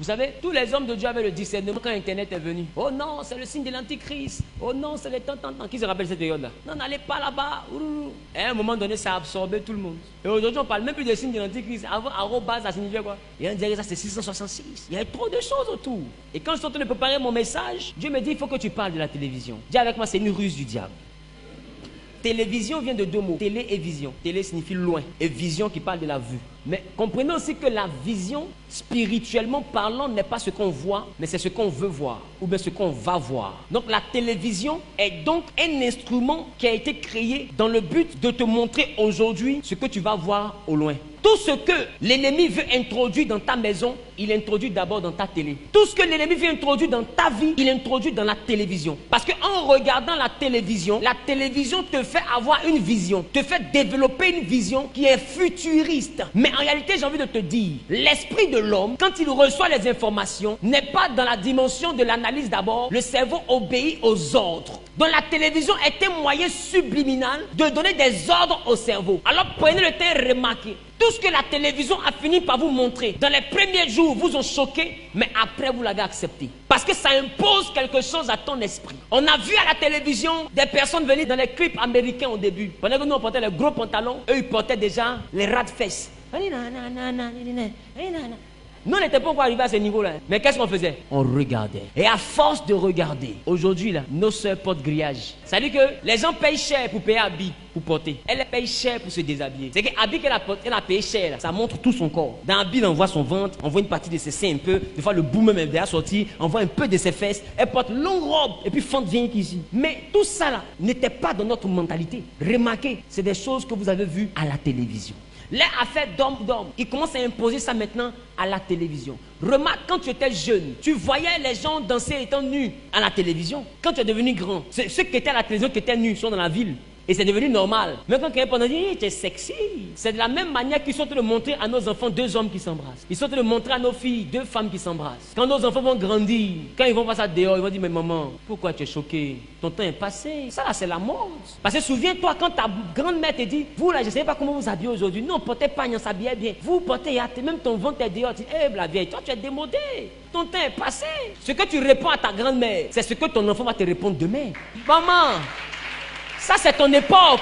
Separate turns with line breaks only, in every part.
Vous savez, tous les hommes de Dieu avaient le discernement quand Internet est venu. Oh non, c'est le signe de l'antichrist. Oh non, c'est le temps. Qui se rappelle cette période-là? Non, n'allez pas là-bas. Et à un moment donné, ça a absorbé tout le monde. Et aujourd'hui, on ne parle même plus des signes de l'antichrist. Avant, arrobase, ça signifiait quoi? Et on dirait que ça, c'est 666. Il y a trop de choses autour. Et quand je suis en train de préparer mon message, Dieu me dit, il faut que tu parles de la télévision. Dis avec moi, c'est une ruse du diable. Télévision vient de deux mots, télé et vision. Télé signifie loin et vision qui parle de la vue. Mais comprenez aussi que la vision, spirituellement parlant, n'est pas ce qu'on voit, mais c'est ce qu'on veut voir, ou bien ce qu'on va voir. Donc la télévision est donc un instrument qui a été créé dans le but de te montrer aujourd'hui ce que tu vas voir au loin. Tout ce que l'ennemi veut introduire dans ta maison, il introduit d'abord dans ta télé. Tout ce que l'ennemi veut introduire dans ta vie, il introduit dans la télévision. Parce qu'en regardant la télévision te fait avoir une vision, te fait développer une vision qui est futuriste. Mais en réalité, j'ai envie de te dire, l'esprit de l'homme, quand il reçoit les informations, n'est pas dans la dimension de l'analyse d'abord. Le cerveau obéit aux ordres. Donc la télévision est un moyen subliminal de donner des ordres au cerveau. Alors prenez le temps et remarquez. Tout ce que la télévision a fini par vous montrer, dans les premiers jours, vous ont choqué, mais après, vous l'avez accepté. Parce que ça impose quelque chose à ton esprit. On a vu à la télévision des personnes venir dans les clips américains au début. Pendant que nous, on portait les gros pantalons, eux, ils portaient déjà les ras de fesses. Nous, on n'était pas encore arrivés à ce niveau-là. Mais qu'est-ce qu'on faisait? On regardait. Et à force de regarder, aujourd'hui, là, nos sœurs portent grillage. Ça veut dire que les gens payent cher pour payer habits, pour porter. Elle paye cher pour se déshabiller. C'est que habit qu'elle a payé cher, là, ça montre tout son corps. Dans habit, on voit son ventre, on voit une partie de ses seins un peu. Des fois, le bout même est sorti. On voit un peu de ses fesses. Elle porte longue robe. Et puis, fente vient ici. Mais tout ça, là, n'était pas dans notre mentalité. Remarquez, c'est des choses que vous avez vues à la télévision. Les affaires d'homme, ils commencent à imposer ça maintenant à la télévision. Remarque, quand tu étais jeune, tu voyais les gens danser étant nus à la télévision. Quand tu es devenu grand, ceux qui étaient à la télévision, qui étaient nus, sont dans la ville. Et c'est devenu normal. Mais quand quelqu'un dit, hey, tu es sexy. C'est de la même manière qu'ils sont en train de montrer à nos enfants deux hommes qui s'embrassent. Ils sont en train de montrer à nos filles deux femmes qui s'embrassent. Quand nos enfants vont grandir, quand ils vont voir ça dehors, ils vont dire, mais maman, pourquoi tu es choquée? Ton temps est passé. Ça là, c'est la mode. Parce que souviens-toi, quand ta grand-mère te dit, vous là, je ne sais pas comment vous habillez aujourd'hui. Nous, on portait pas, on s'habillait bien. Vous portez, même ton ventre est dehors. Tu dis, hé, la vieille, toi, tu es démodée. Ton temps est passé. Ce que tu réponds à ta grand-mère, c'est ce que ton enfant va te répondre demain. Maman, ça, c'est ton époque.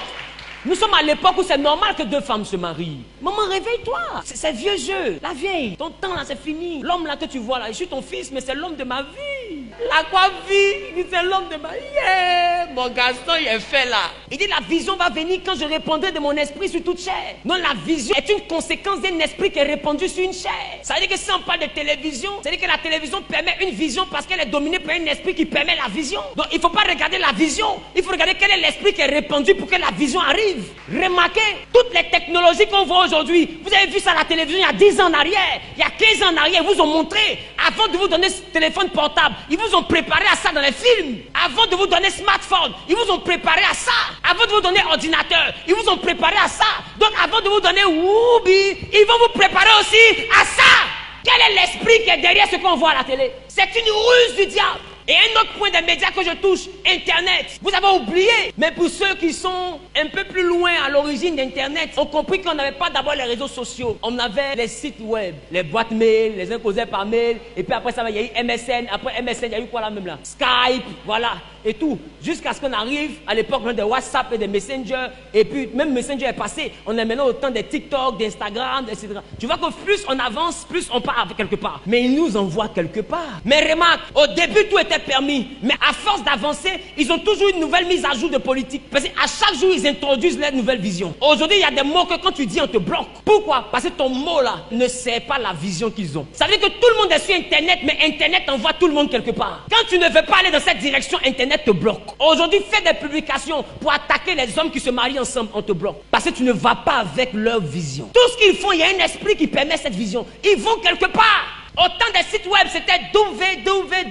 Nous sommes à l'époque où c'est normal que deux femmes se marient. Maman, réveille-toi. C'est vieux jeu. La vieille, ton temps là, c'est fini. L'homme là que tu vois là, je suis ton fils, mais c'est l'homme de ma vie. La quoi vie? C'est l'homme de ma vie. Yeah, mon garçon, il est fait là. Il dit, la vision va venir quand je répandrai de mon esprit sur toute chair. Non, la vision est une conséquence d'un esprit qui est répandu sur une chair. Ça veut dire que si on parle de télévision, ça veut dire que la télévision permet une vision parce qu'elle est dominée par un esprit qui permet la vision. Donc, il ne faut pas regarder la vision. Il faut regarder quel est l'esprit qui est répandu pour que la vision arrive. Remarquez, toutes les technologies qu'on voit aujourd'hui, vous avez vu ça à la télévision il y a 10 ans en arrière, il y a 15 ans en arrière, ils vous ont montré, avant de vous donner ce téléphone portable, ils vous ont préparé à ça dans les films. Avant de vous donner smartphone, ils vous ont préparé à ça. Avant de vous donner ordinateur, ils vous ont préparé à ça. Donc avant de vous donner Woobi, ils vont vous préparer aussi à ça. Quel est l'esprit qui est derrière ce qu'on voit à la télé? C'est une ruse du diable. Et un autre point des médias que je touche, Internet. Vous avez oublié, mais pour ceux qui sont un peu plus loin à l'origine d'Internet, ont compris qu'on n'avait pas d'abord les réseaux sociaux. On avait les sites web, les boîtes mail, les uns causaient par mail, et puis après ça, il y a eu MSN, après MSN, il y a eu quoi là même là? Skype, voilà, et tout. Jusqu'à ce qu'on arrive à l'époque des WhatsApp et des Messenger, et puis même Messenger est passé, on est maintenant au temps des TikTok, d'Instagram, etc. Tu vois que plus on avance, plus on part quelque part. Mais ils nous envoient quelque part. Mais remarque, au début tout était permis, mais à force d'avancer, ils ont toujours une nouvelle mise à jour de politique. Parce qu'à chaque jour, ils introduisent leur nouvelle vision. Aujourd'hui, il y a des mots que quand tu dis, on te bloque. Pourquoi? Parce que ton mot là ne sert pas la vision qu'ils ont. Ça veut dire que tout le monde est sur Internet, mais Internet envoie tout le monde quelque part. Quand tu ne veux pas aller dans cette direction, Internet te bloque. Aujourd'hui, fais des publications pour attaquer les hommes qui se marient ensemble, on te bloque. Parce que tu ne vas pas avec leur vision. Tout ce qu'ils font, il y a un esprit qui permet cette vision. Ils vont quelque part. Autant des sites web, c'était www.yahoo.fr.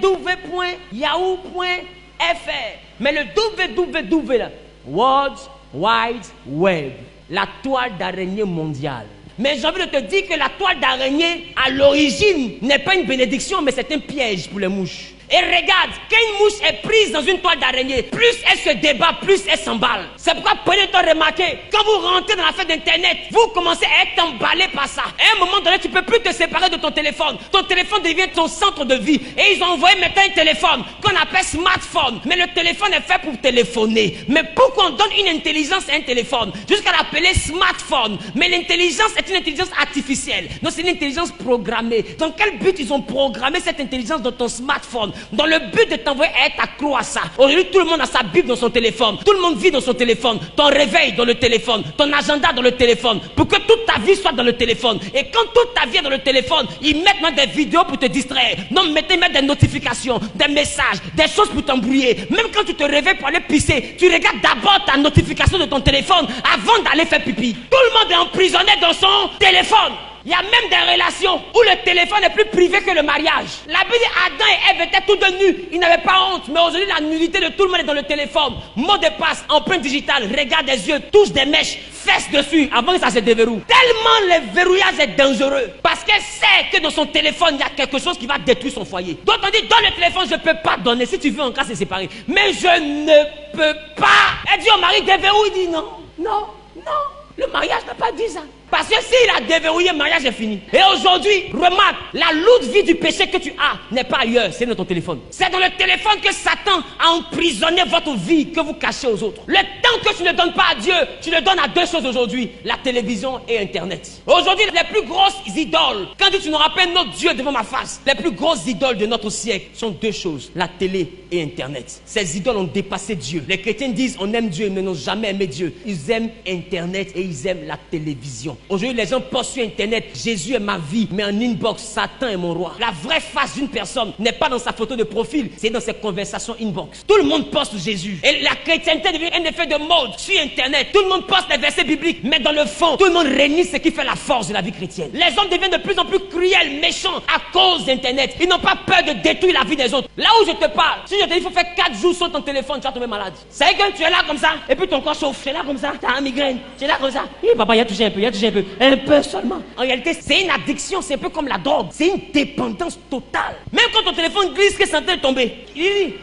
Mais le www là, World Wide Web, la toile d'araignée mondiale. Mais j'ai envie de te dire que la toile d'araignée, à l'origine, n'est pas une bénédiction, mais c'est un piège pour les mouches. Et regarde, quand une mouche est prise dans une toile d'araignée, plus elle se débat, plus elle s'emballe. C'est pourquoi prenez le temps de remarquer, quand vous rentrez dans la fête d'internet, vous commencez à être emballé par ça. Et à un moment donné, tu ne peux plus te séparer de ton téléphone. Ton téléphone devient ton centre de vie. Et ils ont envoyé maintenant un téléphone qu'on appelle smartphone. Mais le téléphone est fait pour téléphoner. Mais pourquoi on donne une intelligence à un téléphone jusqu'à l'appeler smartphone? Mais l'intelligence est une intelligence artificielle. Donc c'est une intelligence programmée. Dans quel but ils ont programmé cette intelligence dans ton smartphone? Dans le but de t'envoyer à être accro à ça. Aujourd'hui, tout le monde a sa Bible dans son téléphone. Tout le monde vit dans son téléphone. Ton réveil dans le téléphone. Ton agenda dans le téléphone. Pour que toute ta vie soit dans le téléphone. Et quand toute ta vie est dans le téléphone, ils mettent maintenant des vidéos pour te distraire. Non, ils mettent des notifications, des messages, des choses pour t'embrouiller. Même quand tu te réveilles pour aller pisser, tu regardes d'abord ta notification de ton téléphone avant d'aller faire pipi. Tout le monde est emprisonné dans son téléphone. Il y a même des relations où le téléphone est plus privé que le mariage. La Bible dit Adam et Ève étaient tous de nus. Ils n'avaient pas honte. Mais aujourd'hui, la nudité de tout le monde est dans le téléphone. Mot de passe, empreinte digitale, regard des yeux, touche des mèches, fesse dessus avant que ça se déverrouille. Tellement le verrouillage est dangereux. Parce qu'elle sait que dans son téléphone, il y a quelque chose qui va détruire son foyer. D'autres ont dit, dans le téléphone, je ne peux pas donner. Si tu veux, en cas, c'est séparé. Mais je ne peux pas. Elle dit au mari, déverrouille. Il dit non, non, non. Le mariage n'a pas dit ça. Parce que s'il a déverrouillé, le mariage est fini. Et aujourd'hui, remarque, la lourde vie du péché que tu as n'est pas ailleurs, c'est dans ton téléphone. C'est dans le téléphone que Satan a emprisonné votre vie que vous cachez aux autres. Le temps que tu ne donnes pas à Dieu, tu le donnes à deux choses aujourd'hui, la télévision et Internet. Aujourd'hui, les plus grosses idoles, quand tu n'auras pas un autre Dieu devant ma face, les plus grosses idoles de notre siècle sont deux choses, la télé et Internet. Ces idoles ont dépassé Dieu. Les chrétiens disent on aime Dieu mais n'ont jamais aimé Dieu. Ils aiment Internet et ils aiment la télévision. Aujourd'hui, les gens postent sur Internet, Jésus est ma vie, mais en inbox, Satan est mon roi. La vraie face d'une personne n'est pas dans sa photo de profil, c'est dans ses conversations inbox. Tout le monde poste Jésus. Et la chrétienté devient un effet de mode sur Internet. Tout le monde poste les versets bibliques, mais dans le fond, tout le monde réunit ce qui fait la force de la vie chrétienne. Les hommes deviennent de plus en plus cruels, méchants à cause d'Internet. Ils n'ont pas peur de détruire la vie des autres. Là où je te parle, si je te dis qu'il faut faire 4 jours sur ton téléphone, tu vas tomber malade. C'est que tu es là comme ça, et puis ton corps chauffe. Tu es là comme ça, tu as un migraine. Tu es là comme ça. Et papa, il a touché un peu, il a touché un peu. Un peu seulement. En réalité, c'est une addiction, c'est un peu comme la drogue. C'est une dépendance totale. Même quand ton téléphone glisse, que c'est en train de tomber. Il dit,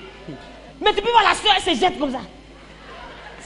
mais tu peux voir la soeur, elle se jette comme ça.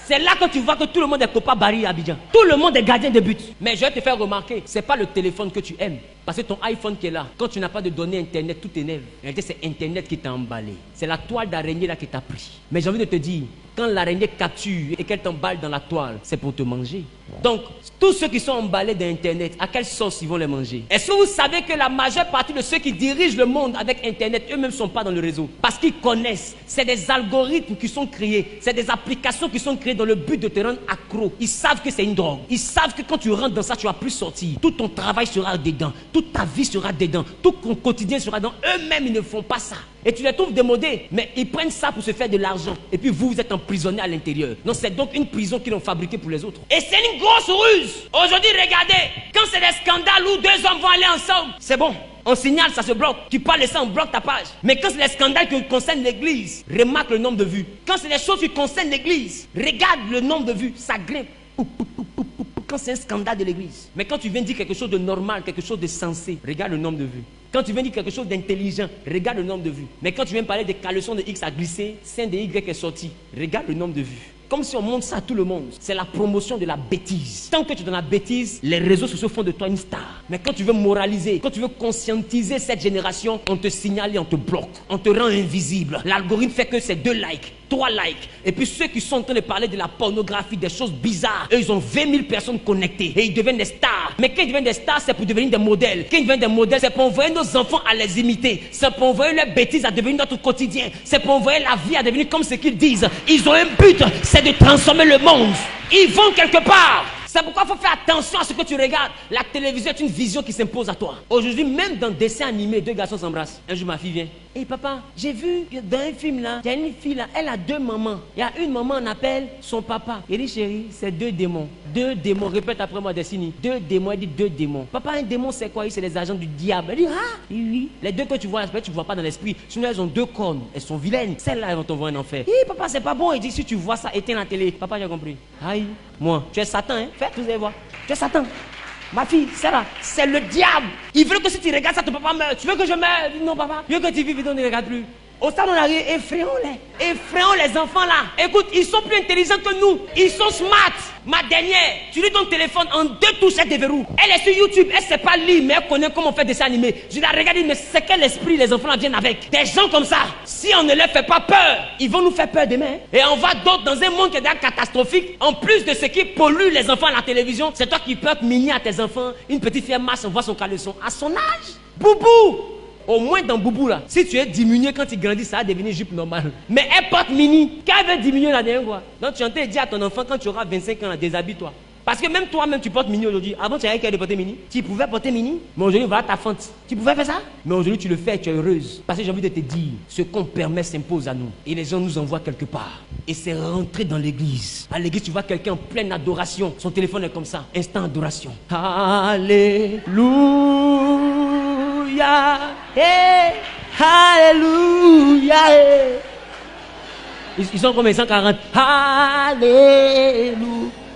C'est là que tu vois que tout le monde est Copa Barry à Abidjan. Tout le monde est gardien de but. Mais je vais te faire remarquer, c'est pas le téléphone que tu aimes. Parce que ton iPhone qui est là, quand tu n'as pas de données Internet, tout t'énerve. En réalité, c'est Internet qui t'a emballé. C'est la toile d'araignée là qui t'a pris. Mais j'ai envie de te dire, quand l'araignée capture et qu'elle t'emballe dans la toile, c'est pour te manger. Donc, tous ceux qui sont emballés d'Internet, à quelle sauce ils vont les manger? Est-ce que vous savez que la majeure partie de ceux qui dirigent le monde avec Internet, eux-mêmes ne sont pas dans le réseau? Parce qu'ils connaissent. C'est des algorithmes qui sont créés. C'est des applications qui sont créées dans le but de te rendre accro. Ils savent que c'est une drogue. Ils savent que quand tu rentres dans ça, tu ne vas plus sortir. Tout ton travail sera dedans. Toute ta vie sera dedans. Tout ton quotidien sera dedans. Eux-mêmes, ils ne font pas ça. Et tu les trouves démodés. Mais ils prennent ça pour se faire de l'argent. Et puis vous êtes emprisonnés à l'intérieur. Donc c'est donc une prison qu'ils ont fabriquée pour les autres. Et c'est une grosse ruse. Aujourd'hui, regardez. Quand c'est des scandales où deux hommes vont aller ensemble, c'est bon. On signale, ça se bloque. Tu parles de ça, on bloque ta page. Mais quand c'est des scandales qui concernent l'église, remarque le nombre de vues. Quand c'est des choses qui concernent l'église, regarde le nombre de vues. Ça grimpe. Quand c'est un scandale de l'église. Mais quand tu viens dire quelque chose de normal, quelque chose de sensé, regarde le nombre de vues. Quand tu viens dire quelque chose d'intelligent, regarde le nombre de vues. Mais quand tu viens parler des caleçons de X à glisser, sein de Y est sorti, regarde le nombre de vues. Comme si on montre ça à tout le monde. C'est la promotion de la bêtise. Tant que tu es dans la bêtise, les réseaux sociaux font de toi une star. Mais quand tu veux moraliser, quand tu veux conscientiser cette génération, on te signale et on te bloque. On te rend invisible. L'algorithme fait que c'est 2 likes, 3 likes. Et puis ceux qui sont en train de parler de la pornographie, des choses bizarres, eux, ils ont 20 000 personnes connectées. Et ils deviennent des stars. Mais quand ils deviennent des stars, c'est pour devenir des modèles. Quand ils deviennent des modèles, c'est pour envoyer nos enfants à les imiter. C'est pour envoyer leurs bêtises à devenir notre quotidien. C'est pour envoyer la vie à devenir comme ce qu'ils disent. Ils ont un but, c'est de transformer le monde. Ils vont quelque part. C'est pourquoi il faut faire attention à ce que tu regardes. La télévision est une vision qui s'impose à toi. Aujourd'hui, même dans le dessin animé, 2 garçons s'embrassent. Un jour, ma fille vient. Hé papa, j'ai vu dans un film là, il y a une fille là, elle a 2 mamans. Il y a une maman, on appelle son papa. Il dit chérie, c'est 2 démons. 2 démons, répète après moi Destiny. 2 démons, elle dit 2 démons. Papa, un démon c'est quoi? C'est les agents du diable. Elle dit ah, oui. Les 2 que tu vois, tu ne vois pas dans l'esprit. Sinon elles ont 2 cornes, elles sont vilaines. Celles-là, elles vont t'envoyer en enfer. Hé papa, c'est pas bon. Il dit si tu vois ça, éteins la télé. Papa, j'ai compris. Aïe, moi, tu es Satan, hein? Faites, vous allez voir. Tu es Satan. Ma fille, Sarah, c'est le diable. Il veut que si tu regardes ça, ton papa meurt. Tu veux que je meure? Non, papa. Il veut que tu vives et donc ne regarde plus. Au stade, on arrive, effrayons-les. Effrayons les enfants là. Écoute, ils sont plus intelligents que nous. Ils sont smart. Ma dernière, tu lis ton téléphone en 2 touches, elle déverrouille. Elle est sur YouTube, elle ne sait pas lire, mais elle connaît comment on fait des dessins animés. Je la regarde, mais c'est quel esprit les enfants là viennent avec? Des gens comme ça, si on ne leur fait pas peur, ils vont nous faire peur demain. Et on va d'autres dans un monde qui est déjà catastrophique. En plus de ce qui pollue les enfants à la télévision, c'est toi qui peux miner à tes enfants. Une petite fille marche, on voit son caleçon à son âge. Boubou! Au moins dans Boubou là, si tu es diminué quand il grandit, ça va devenir jupe normale. Mais elle porte mini. Quand elle veut diminuer la dernière fois. Donc tu es en train de dire à ton enfant quand tu auras 25 ans, déshabille-toi. Parce que même toi-même tu portes mini aujourd'hui. Avant tu avais qu'à porter mini. Tu pouvais porter mini, mais aujourd'hui voilà ta fente. Tu pouvais faire ça? Mais aujourd'hui tu le fais et tu es heureuse. Parce que j'ai envie de te dire, ce qu'on permet s'impose à nous. Et les gens nous envoient quelque part. Et c'est rentré dans l'église. À l'église tu vois quelqu'un en pleine adoration. Son téléphone est comme ça. Instant adoration. Alléluia. Hey, alléluia. Ils sont combien? 140. Alléluia.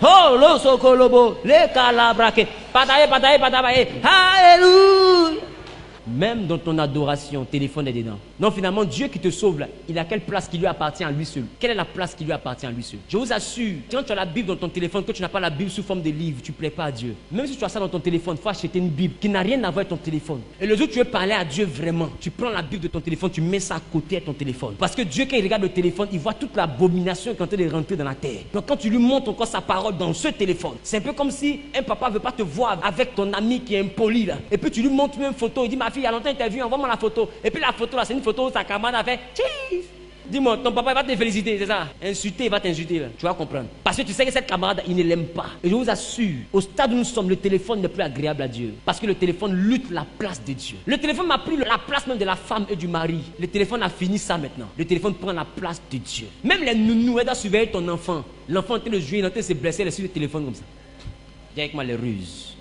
Oh, lo sokolobo, le calabraque. Pataye, pataye, pataye. Alléluia. Même dans ton adoration, téléphone est dedans. Non, finalement, Dieu qui te sauve là, il a quelle place qui lui appartient à lui seul? Quelle est la place qui lui appartient à lui seul? Je vous assure, quand tu as la Bible dans ton téléphone, que tu n'as pas la Bible sous forme de livre, tu ne plais pas à Dieu. Même si tu as ça dans ton téléphone, il faut acheter une Bible qui n'a rien à voir avec ton téléphone. Et le jour où tu veux parler à Dieu vraiment, tu prends la Bible de ton téléphone, tu mets ça à côté de ton téléphone. Parce que Dieu, quand il regarde le téléphone, il voit toute l'abomination qui est en train de rentrer dans la terre. Donc quand tu lui montres encore sa parole dans ce téléphone, c'est un peu comme si un papa ne veut pas te voir avec ton ami qui est impoli là. Et puis tu lui montres une photo, il dit ma fille, il y a longtemps, il t'a vu, envoie-moi la photo. Et puis la photo là, c'est une photo où sa camarade a fait cheese. Dis-moi, ton papa il va te féliciter, c'est ça? Insulter, il va t'insulter là. Tu vas comprendre. Parce que tu sais que cette camarade, il ne l'aime pas. Et je vous assure, au stade où nous sommes, le téléphone n'est plus agréable à Dieu. Parce que le téléphone lutte la place de Dieu. Le téléphone m'a pris la place même de la femme et du mari. Le téléphone a fini ça maintenant. Le téléphone prend la place de Dieu. Même les nounous, elles doivent surveiller ton enfant. L'enfant est en train de jouer, il est en train de se blesser, elle est sur le téléphone comme ça. Viens avec moi les ruses.